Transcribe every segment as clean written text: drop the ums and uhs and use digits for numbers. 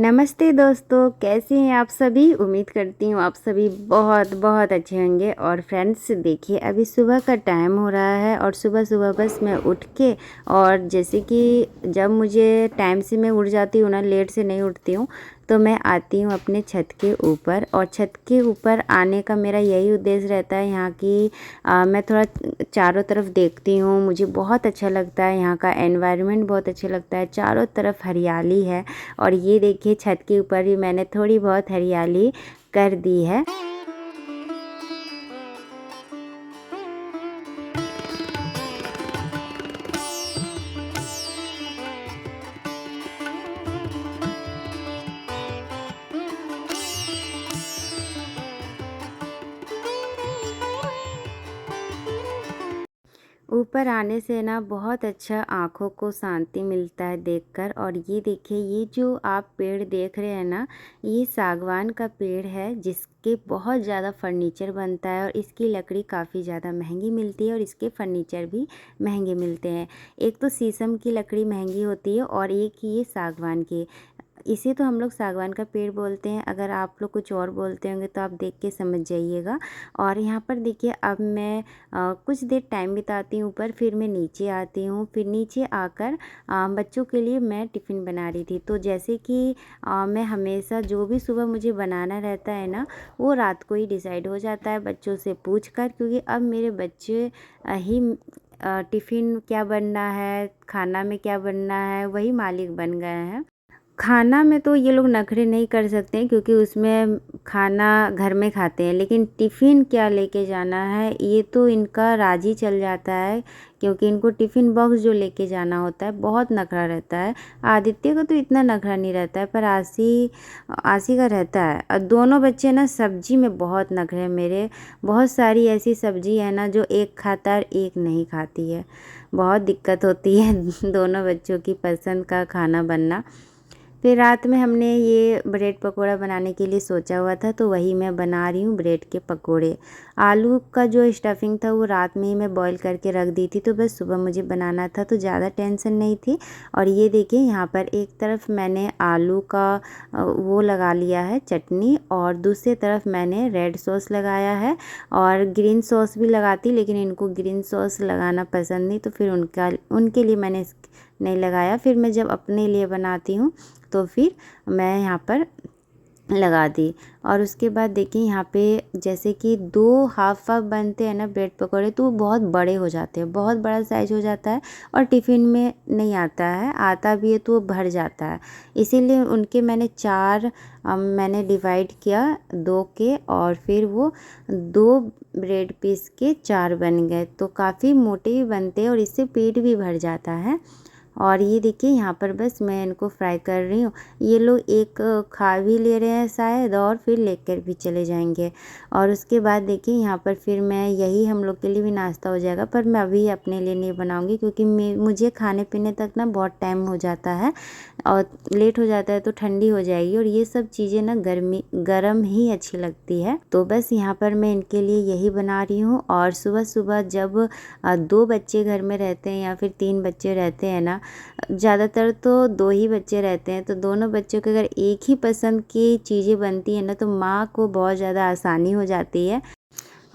नमस्ते दोस्तों, कैसे हैं आप सभी। उम्मीद करती हूँ आप सभी बहुत बहुत अच्छे होंगे। और फ्रेंड्स देखिए, अभी सुबह का टाइम हो रहा है और सुबह सुबह बस मैं उठ के, और जैसे कि जब मुझे टाइम से मैं उठ जाती हूँ ना, लेट से नहीं उठती हूँ, तो मैं आती हूँ अपने छत के ऊपर। और छत के ऊपर आने का मेरा यही उद्देश्य रहता है, यहाँ की मैं थोड़ा चारों तरफ देखती हूँ। मुझे बहुत अच्छा लगता है, यहाँ का एनवायरनमेंट बहुत अच्छा लगता है, चारों तरफ हरियाली है। और ये देखिए, छत के ऊपर भी मैंने थोड़ी बहुत हरियाली कर दी है। ऊपर आने से ना बहुत अच्छा आँखों को शांति मिलता है देखकर। और ये देखिए, ये जो आप पेड़ देख रहे हैं ना, ये सागवान का पेड़ है, जिसके बहुत ज़्यादा फर्नीचर बनता है। और इसकी लकड़ी काफ़ी ज़्यादा महंगी मिलती है और इसके फर्नीचर भी महंगे मिलते हैं। एक तो शीशम की लकड़ी महंगी होती है और एक ये सागवान की। इसे तो हम लोग सागवान का पेड़ बोलते हैं। अगर आप लोग कुछ और बोलते होंगे तो आप देख के समझ जाइएगा। और यहाँ पर देखिए, अब मैं कुछ देर टाइम बिताती हूँ ऊपर, फिर मैं नीचे आती हूँ। फिर नीचे आकर बच्चों के लिए मैं टिफ़िन बना रही थी। तो जैसे कि मैं हमेशा जो भी सुबह मुझे बनाना रहता है ना, वो रात को ही डिसाइड हो जाता है बच्चों से पूछ कर, क्योंकि अब मेरे बच्चे ही टिफ़िन क्या बनना है, खाना में क्या बनना है, वही मालिक बन गए हैं। खाना में तो ये लोग नखरे नहीं कर सकते हैं, क्योंकि उसमें खाना घर में खाते हैं। लेकिन टिफ़िन क्या लेके जाना है, ये तो इनका राज ही चल जाता है, क्योंकि इनको टिफ़िन बॉक्स जो लेके जाना होता है बहुत नखरा रहता है। आदित्य का तो इतना नखरा नहीं रहता है, पर आशी आशी का रहता है। और दोनों बच्चे ना सब्जी में बहुत नखरे हैं मेरे। बहुत सारी ऐसी सब्जी है ना जो एक खाता है और एक नहीं खाती है। बहुत दिक्कत होती है दोनों बच्चों की पसंद का खाना बनना। फिर रात में हमने ये ब्रेड पकोड़ा बनाने के लिए सोचा हुआ था, तो वही मैं बना रही हूँ, ब्रेड के पकोड़े। आलू का जो स्टफिंग था वो रात में ही मैं बॉईल करके रख दी थी, तो बस सुबह मुझे बनाना था, तो ज़्यादा टेंशन नहीं थी। और ये देखिए, यहाँ पर एक तरफ मैंने आलू का वो लगा लिया है चटनी, और दूसरी तरफ मैंने रेड सॉस लगाया है। और ग्रीन सॉस भी लगाती, लेकिन इनको ग्रीन सॉस लगाना पसंद नहीं, तो फिर उनके लिए मैंने नहीं लगाया। फिर मैं जब अपने लिए बनाती हूँ तो फिर मैं यहाँ पर लगा दी। और उसके बाद देखिए, यहाँ पे जैसे कि 2 हाफ हाफ बनते हैं ना ब्रेड पकौड़े, तो वो बहुत बड़े हो जाते हैं, बहुत बड़ा साइज़ हो जाता है। और टिफ़िन में नहीं आता है, आता भी है तो वो भर जाता है। इसीलिए उनके मैंने 4 मैंने डिवाइड किया 2 के, और फिर वो 2 ब्रेड पीस के 4 बन गए। तो काफ़ी मोटे भी बनते हैं और इससे पेट भी भर जाता है। और ये देखिए, यहाँ पर बस मैं इनको फ्राई कर रही हूँ। ये लोग एक खा भी ले रहे हैं शायद, और फिर लेकर भी चले जाएंगे। और उसके बाद देखिए, यहाँ पर फिर मैं यही हम लोग के लिए भी नाश्ता हो जाएगा, पर मैं अभी अपने लिए नहीं बनाऊँगी, क्योंकि मुझे खाने पीने तक ना बहुत टाइम हो जाता है और लेट हो जाता है, तो ठंडी हो जाएगी। और ये सब चीज़ें ना गर्म ही अच्छी लगती है। तो बस यहाँ पर मैं इनके लिए यही बना रही हूँ। और सुबह सुबह जब 2 बच्चे घर में रहते हैं या फिर 3 बच्चे रहते हैं ना, ज़्यादातर तो 2 ही बच्चे रहते हैं, तो दोनों बच्चों के अगर एक ही पसंद की चीज़ें बनती हैं ना, तो माँ को बहुत ज़्यादा आसानी हो जाती है।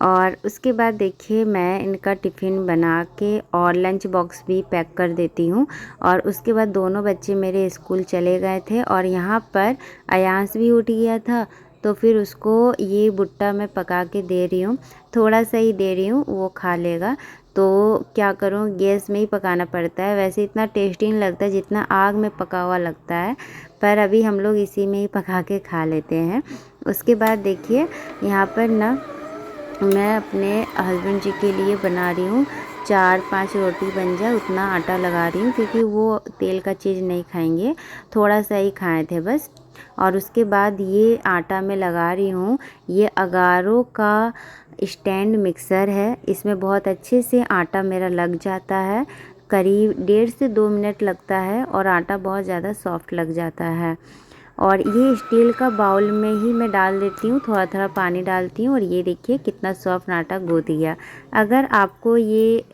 और उसके बाद देखिए, मैं इनका टिफ़िन बना के और लंच बॉक्स भी पैक कर देती हूँ। और उसके बाद दोनों बच्चे मेरे स्कूल चले गए थे, और यहाँ पर अयांश भी उठ गया था, तो फिर उसको ये भुट्टा मैं पका के दे रही हूँ। थोड़ा सा ही दे रही हूँ, वो खा लेगा। तो क्या करूँ, गैस में ही पकाना पड़ता है। वैसे इतना टेस्टी नहीं लगता जितना आग में पका हुआ लगता है, पर अभी हम लोग इसी में ही पका के खा लेते हैं। उसके बाद देखिए, यहाँ पर ना मैं अपने हस्बैंड जी के लिए बना रही हूँ, 4-5 रोटी बन जाए उतना आटा लगा रही हूँ, क्योंकि वो तेल का चीज़ नहीं खाएंगे, थोड़ा सा ही खाए थे बस। और उसके बाद ये आटा मैं लगा रही हूँ। ये अगारो का स्टैंड मिक्सर है, इसमें बहुत अच्छे से आटा मेरा लग जाता है। करीब 1.5 से 2 मिनट लगता है, और आटा बहुत ज़्यादा सॉफ्ट लग जाता है। और ये स्टील का बाउल में ही मैं डाल देती हूँ, थोड़ा थोड़ा पानी डालती हूँ, और ये देखिए कितना सॉफ्ट आटा गूँथ गया। अगर आपको ये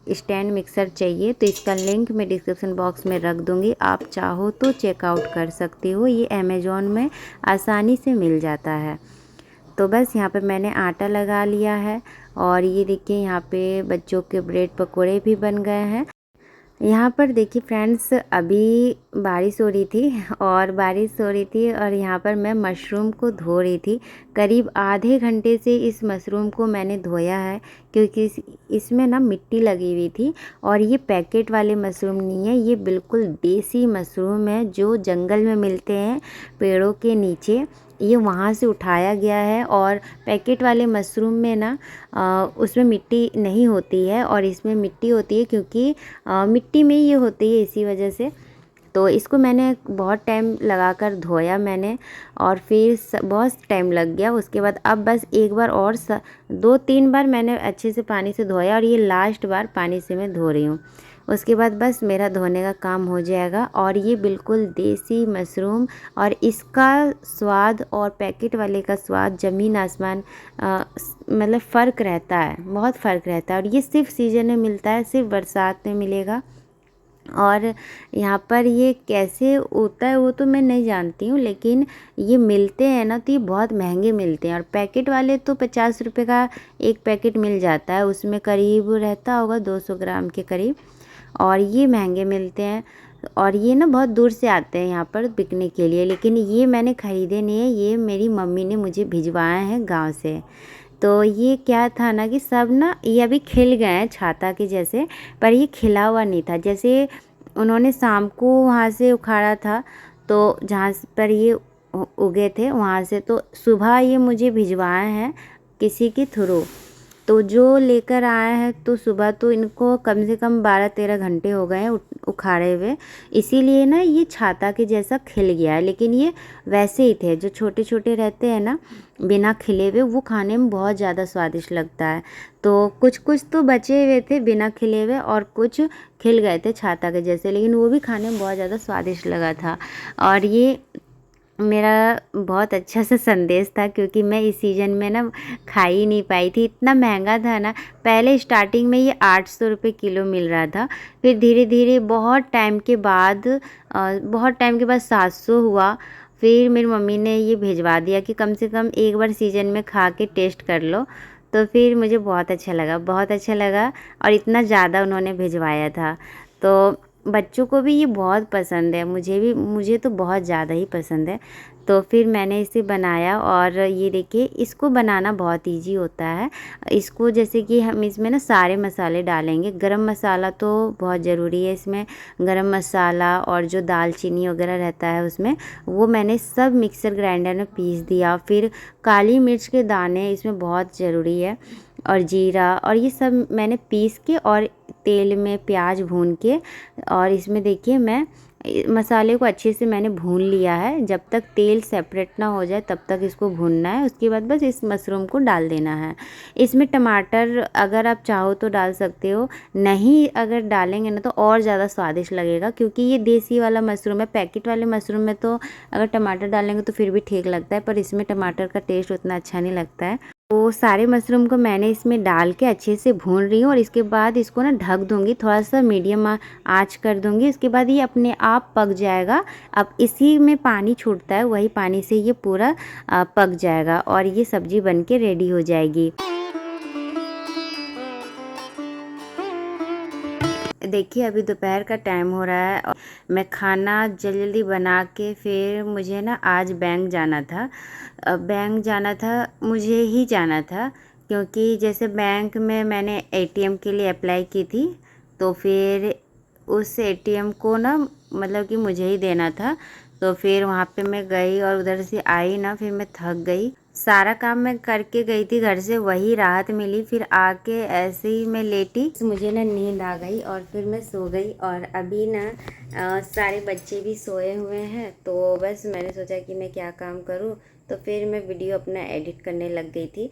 स्टैंड मिक्सर चाहिए तो इसका लिंक मैं डिस्क्रिप्शन बॉक्स में रख दूँगी, आप चाहो तो चेकआउट कर सकते हो। ये अमेज़ॉन में आसानी से मिल जाता है। तो बस यहाँ पे मैंने आटा लगा लिया है और ये देखिए यहाँ पे बच्चों के ब्रेड पकोड़े भी बन गए हैं। यहाँ पर देखिए फ्रेंड्स, अभी बारिश हो रही थी और यहाँ पर मैं मशरूम को धो रही थी। करीब आधे घंटे से इस मशरूम को मैंने धोया है क्योंकि इसमें ना मिट्टी लगी हुई थी। और ये पैकेट वाले मशरूम नहीं है, ये बिल्कुल देसी मशरूम है जो जंगल में मिलते हैं पेड़ों के नीचे। ये वहाँ से उठाया गया है और पैकेट वाले मशरूम में ना उसमें मिट्टी नहीं होती है और इसमें मिट्टी होती है क्योंकि मिट्टी में ये होती है इसी वजह से। तो इसको मैंने बहुत टाइम लगाकर धोया मैंने और फिर बहुत टाइम लग गया। उसके बाद अब बस एक बार और 2-3 बार मैंने अच्छे से पानी से धोया और ये लास्ट बार पानी से मैं धो रही हूँ। उसके बाद बस मेरा धोने का काम हो जाएगा। और ये बिल्कुल देसी मशरूम और इसका स्वाद और पैकेट वाले का स्वाद ज़मीन आसमान, मतलब फ़र्क रहता है, बहुत फ़र्क रहता है। और ये सिर्फ सीज़न में मिलता है, सिर्फ बरसात में मिलेगा। और यहाँ पर ये कैसे होता है वो तो मैं नहीं जानती हूँ, लेकिन ये मिलते हैं ना तो ये बहुत महंगे मिलते हैं। और पैकेट वाले तो 50 रुपये का एक पैकेट मिल जाता है, उसमें करीब रहता होगा 200 ग्राम के करीब। और ये महंगे मिलते हैं और ये ना बहुत दूर से आते हैं यहाँ पर बिकने के लिए, लेकिन ये मैंने ख़रीदे नहीं है, ये मेरी मम्मी ने मुझे भिजवाए हैं गांव से। तो ये क्या था ना कि सब ना ये अभी खिल गए हैं छाता के जैसे, पर ये खिला हुआ नहीं था। जैसे उन्होंने शाम को वहाँ से उखाड़ा था तो जहाँ पर ये उगे थे वहाँ से, तो सुबह ये मुझे भिजवाए हैं किसी के थ्रू। तो जो लेकर आए हैं तो सुबह तो इनको कम से कम 12-13 घंटे हो गए हैं उखाड़े हुए, इसीलिए ना ये छाता के जैसा खिल गया है। लेकिन ये वैसे ही थे, जो छोटे छोटे रहते हैं ना बिना खिले हुए, वो खाने में बहुत ज़्यादा स्वादिष्ट लगता है। तो कुछ कुछ तो बचे हुए थे बिना खिले हुए और कुछ खिल गए थे छाता के जैसे, लेकिन वो भी खाने में बहुत ज़्यादा स्वादिष्ट लगा था। और ये मेरा बहुत अच्छा सा संदेश था क्योंकि मैं इस सीज़न में ना खा ही नहीं पाई थी, इतना महंगा था ना। पहले स्टार्टिंग में ये 800 रुपये किलो मिल रहा था, फिर धीरे धीरे बहुत टाइम के बाद 700 हुआ। फिर मेरी मम्मी ने ये भिजवा दिया कि कम से कम एक बार सीज़न में खा के टेस्ट कर लो। तो फिर मुझे बहुत अच्छा लगा, बहुत अच्छा लगा। और इतना ज़्यादा उन्होंने भिजवाया था तो बच्चों को भी ये बहुत पसंद है, मुझे तो बहुत ज़्यादा ही पसंद है। तो फिर मैंने इसे बनाया और ये देखिए इसको बनाना बहुत इजी होता है। इसको जैसे कि हम इसमें ना सारे मसाले डालेंगे, गरम मसाला तो बहुत ज़रूरी है इसमें। गरम मसाला और जो दालचीनी वगैरह रहता है उसमें, वो मैंने सब मिक्सर ग्राइंडर में पीस दिया। फिर काली मिर्च के दाने इसमें बहुत ज़रूरी है और जीरा, और ये सब मैंने पीस के और तेल में प्याज भून के, और इसमें देखिए मैं मसाले को अच्छे से मैंने भून लिया है। जब तक तेल सेपरेट ना हो जाए तब तक इसको भूनना है। उसके बाद बस इस मशरूम को डाल देना है। इसमें टमाटर अगर आप चाहो तो डाल सकते हो, नहीं अगर डालेंगे ना तो और ज़्यादा स्वादिष्ट लगेगा क्योंकि ये देसी वाला मशरूम है। पैकेट वाले मशरूम में तो अगर टमाटर डालेंगे तो फिर भी ठीक लगता है, पर इसमें टमाटर का टेस्ट उतना अच्छा नहीं लगता है। तो सारे मशरूम को मैंने इसमें डाल के अच्छे से भून रही हूँ और इसके बाद इसको ना ढक दूँगी, थोड़ा सा मीडियम आंच कर दूँगी। उसके बाद ये अपने आप पक जाएगा। अब इसी में पानी छूटता है, वही पानी से ये पूरा पक जाएगा और ये सब्ज़ी बन के रेडी हो जाएगी। देखिए अभी दोपहर का टाइम हो रहा है और मैं खाना जल्दी बना के, फिर मुझे ना आज बैंक जाना था। बैंक जाना था, मुझे ही जाना था क्योंकि जैसे बैंक में मैंने एटीएम के लिए अप्लाई की थी, तो फिर उस एटीएम को ना मतलब कि मुझे ही देना था। तो फिर वहाँ पे मैं गई और उधर से आई ना, फिर मैं थक गई। सारा काम मैं करके गई थी घर से, वही राहत मिली। फिर आके ऐसे ही मैं लेटी, मुझे ना नींद आ गई और फिर मैं सो गई। और अभी ना सारे बच्चे भी सोए हुए हैं, तो बस मैंने सोचा कि मैं क्या काम करूं, तो फिर मैं वीडियो अपना एडिट करने लग गई थी।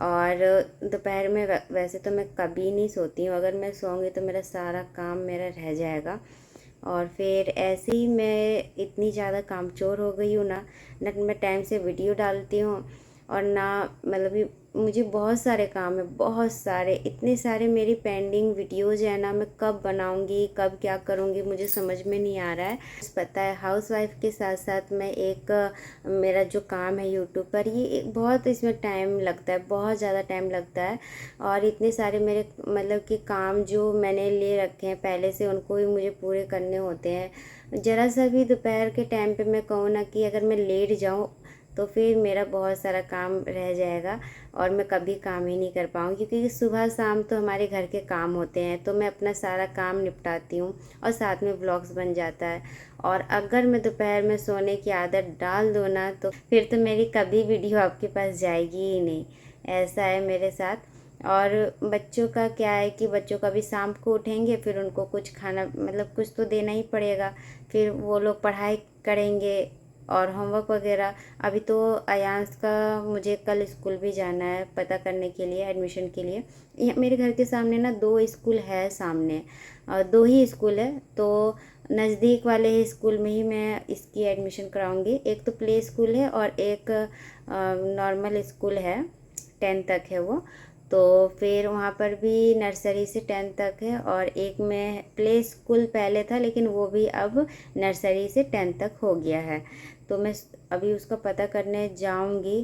और दोपहर में वैसे तो मैं कभी नहीं सोती हूँ, अगर मैं सोऊंगी तो मेरा सारा काम मेरा रह जाएगा। और फिर ऐसे ही मैं इतनी ज़्यादा कामचोर हो गई हूँ ना मैं टाइम से वीडियो डालती हूँ और ना मतलब कि मुझे बहुत सारे काम है, बहुत सारे, इतने सारे मेरी पेंडिंग वीडियोज़ है ना, मैं कब बनाऊंगी, कब क्या करूंगी, मुझे समझ में नहीं आ रहा है। पता है हाउसवाइफ के साथ साथ मैं एक मेरा जो काम है यूट्यूब पर, ये एक बहुत इसमें टाइम लगता है, बहुत ज़्यादा टाइम लगता है। और इतने सारे मेरे मतलब कि काम जो मैंने ले रखे हैं पहले से, उनको भी मुझे पूरे करने होते हैं। ज़रा सा भी दोपहर के टाइम पे मैं कहूँ ना कि अगर मैं लेट जाऊँ तो फिर मेरा बहुत सारा काम रह जाएगा और मैं कभी काम ही नहीं कर पाऊँगी, क्योंकि सुबह शाम तो हमारे घर के काम होते हैं, तो मैं अपना सारा काम निपटाती हूँ और साथ में व्लॉग्स बन जाता है। और अगर मैं दोपहर में सोने की आदत डाल दूँ ना, तो फिर तो मेरी कभी वीडियो आपके पास जाएगी ही नहीं। ऐसा है मेरे साथ। और बच्चों का क्या है कि बच्चों का भी शाम को उठेंगे, फिर उनको कुछ खाना मतलब कुछ तो देना ही पड़ेगा, फिर वो लोग पढ़ाई करेंगे और होमवर्क वगैरह। अभी तो अयांश का मुझे कल स्कूल भी जाना है पता करने के लिए, एडमिशन के लिए। मेरे घर के सामने ना 2 स्कूल है सामने, 2 ही स्कूल है, तो नज़दीक वाले ही स्कूल में ही मैं इसकी एडमिशन कराऊंगी। एक तो प्ले स्कूल है और एक नॉर्मल स्कूल है, 10 तक है वो। तो फिर वहाँ पर भी नर्सरी से 10 तक है, और एक में प्ले स्कूल पहले था लेकिन वो भी अब नर्सरी से 10 तक हो गया है। तो मैं अभी उसका पता करने जाऊंगी,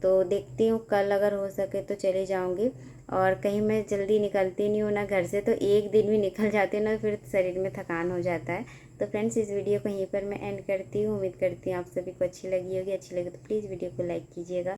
तो देखती हूँ कल अगर हो सके तो चली जाऊंगी। और कहीं मैं जल्दी निकलती नहीं हूँ ना घर से, तो एक दिन भी निकल जाती हूँ ना, फिर शरीर में थकान हो जाता है। तो फ्रेंड्स, इस वीडियो को यहीं पर मैं एंड करती हूँ। उम्मीद करती हूँ आप सभी को अच्छी लगी होगी। अच्छी लगी तो प्लीज़ वीडियो को लाइक कीजिएगा।